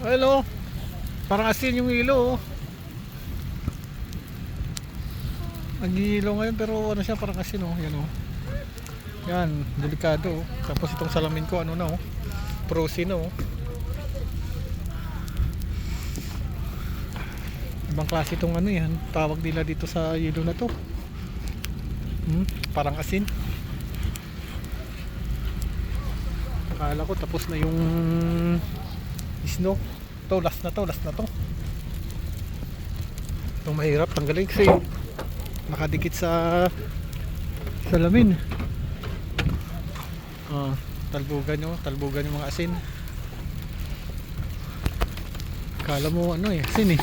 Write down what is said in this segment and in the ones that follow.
Hello. Parang asin yung ilo, oh. Nag-iilo ngayon pero ano siya, parang asin, oh. Yan, oh. Yan, delikado, oh. Tapos itong salamin ko, ano na, oh. Frozen na, oh. Ibang klase itong ano yan. Tawag nila dito sa ilo na to. Parang asin. Akala ko tapos na yung snow. To, last na to. Itong mahirap tanggalin kasi nakadikit sa salamin. Talbugan yung mga asin. Akala mo ano eh, asin eh.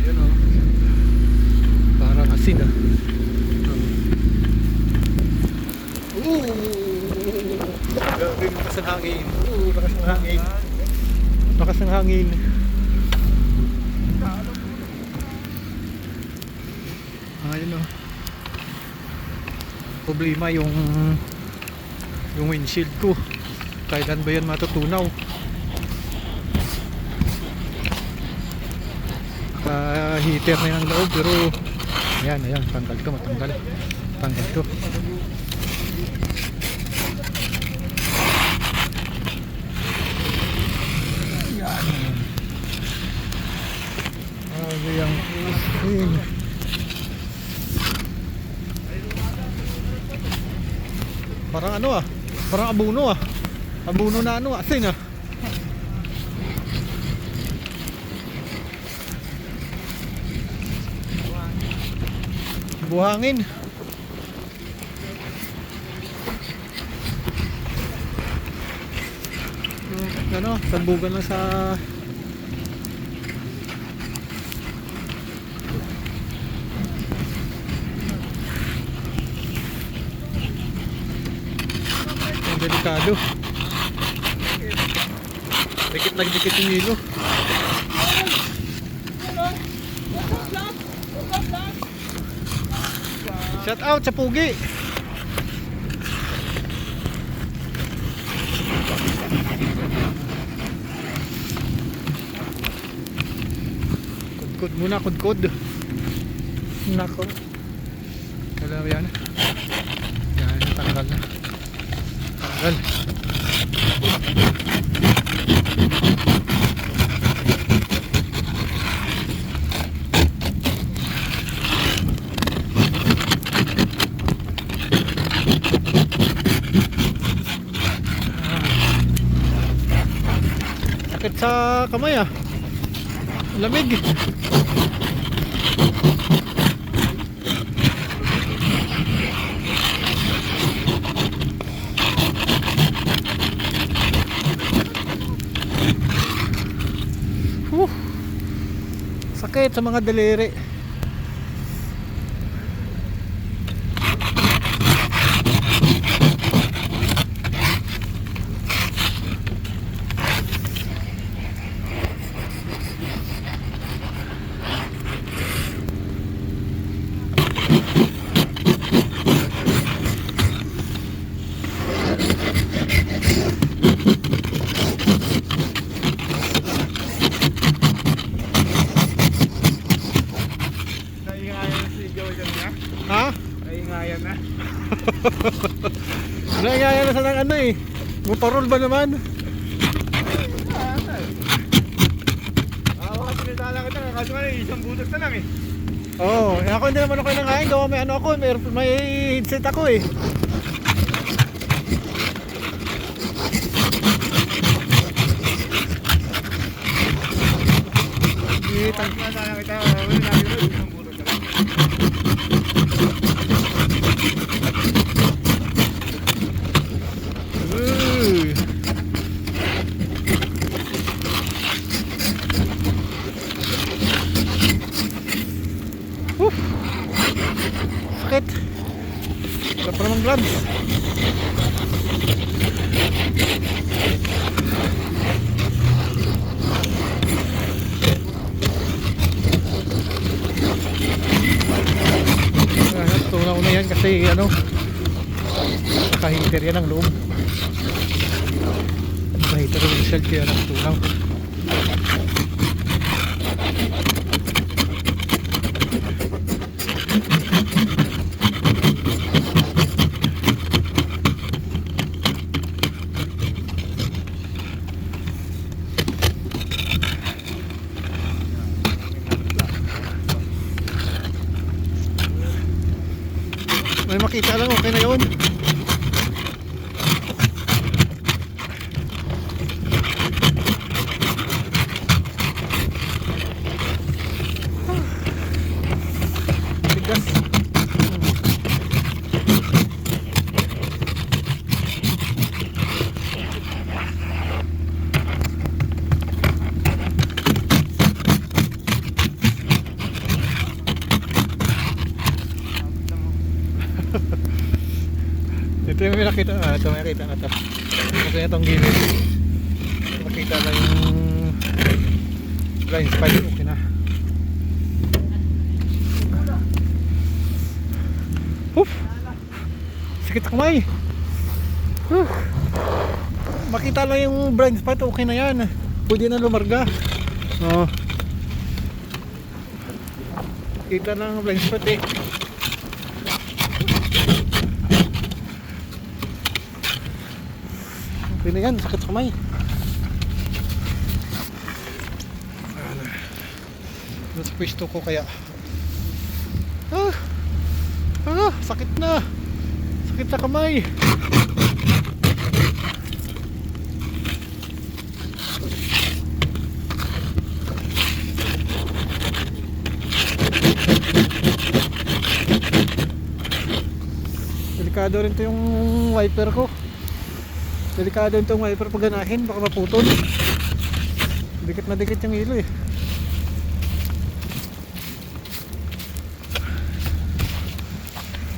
Yun, oh. Parang asin ah. Grabe, lakas ng hangin. Lakas ng hangin. Ayun, oh. Problema yung windshield ko. Kailan ba yan matutunaw? Heater na yung loob pero ayan, tanggal to, matanggal. Tanggal to. Yan. Yung asin. Parang ano ah, parang abuno ah. Abuno na ano, asin ah. Buhangin. Ano, salbugan lang sa delikado. Dikit yung hilo. Shout out sa Pugi. Kudkod muna, kudkod. Nako. Kala yan. Yan, tanggal na. Tanggal. Sakit sa kamay ah. Lamig. Sakit sa mga daliri. Ha? Naingayan na. Naingayan na sa ng ano eh. Muparol ba naman? Sinitala ko na. Kaso nga isang butas na lang eh. Oo, ako hindi naman ako nangain. Gawa may ano ako, may headset ako eh. Sinitala kita. Wala natin ito. Isang butas na lang. Sakit. Wala pa namang gloves. Tunaw na yan kasi ano, Naka-heater yan ang loob. Naka-heater yung windshield kaya nakatulang. May makita lang, okay na yun. Tigas. Ito yung may nakita na, ito may nakita na ito. Okay na itong gilid. Makita na yung blind spot, okay na. Oof! Sakit sa kamay. Makita lang yung blind spot, okay na yan. Pwede na lumarga. Oh. Kita lang ang blind spot eh. Okay na yan, sakit sa kamay. Nasa pwesto ko kaya. Sakit na. Sakit sa kamay. Delikado rin to yung wiper ko. Delikado itong wiper pag ganahin, baka maputol. Dikit na dikit yung ilo eh.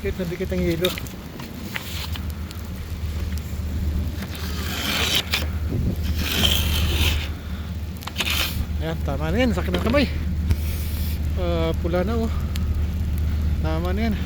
Dikit na dikit ang ilo. Ayan, tama na yan, sakit ng kamay. Pula na oh. Tama na yan.